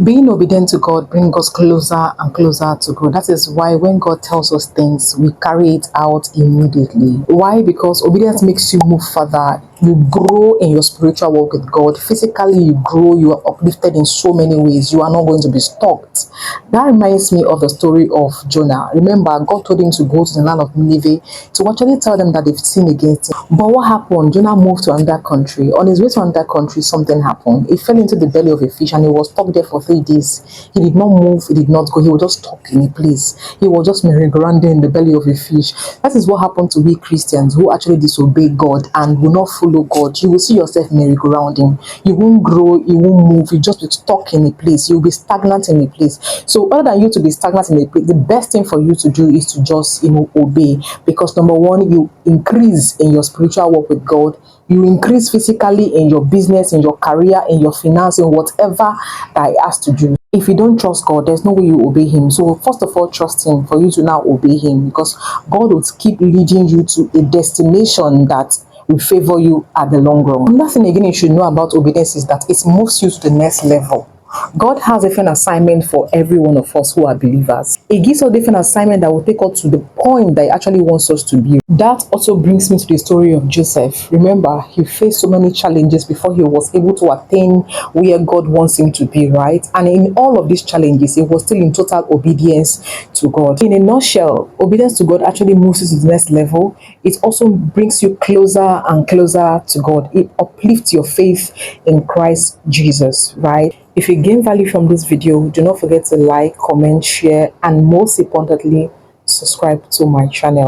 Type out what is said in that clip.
Being obedient to God brings us closer and closer to God. That is why when God tells us things, we carry it out immediately. Why? Because obedience makes you move further. You grow in your spiritual walk with God. Physically, you grow. You are uplifted in so many ways. You are not going to be stuck. That reminds me of the story of Jonah. Remember, God told him to go to the land of Nineveh to actually tell them that they've sinned against him. But what happened? Jonah moved to another country. On his way to another country, something happened. He fell into the belly of a fish and he was stuck there for 3 days. He did not move, he did not go, he was just stuck in a place. He was just merry-go-rounding in the belly of a fish. That is what happened to we Christians who actually disobey God and will not follow God. You will see yourself merry-go-rounding. You won't grow, you won't move, you just be stuck in a place. You'll be stagnant in a place. So other than you to be stagnant in a place, the best thing for you to do is to just obey. Because number one, you increase in your spiritual walk with God. You increase physically in your business, in your career, in your finance, in whatever that he has to do. If you don't trust God, there's no way you obey him. So first of all, trust him for you to now obey him, because God will keep leading you to a destination that will favor you at the long run. Another thing again you should know about obedience is that it moves you to the next level. God has a different assignment for every one of us who are believers. He gives us different assignment that will take us to the point that he actually wants us to be. That also brings me to the story of Joseph. Remember, he faced so many challenges before he was able to attain where God wants him to be, right? And in all of these challenges, he was still in total obedience to God. In a nutshell, obedience to God actually moves you to the next level. It also brings you closer and closer to God. It uplifts your faith in Christ Jesus, right? If you gain value from this video, do not forget to like, comment, share, and most importantly, subscribe to my channel.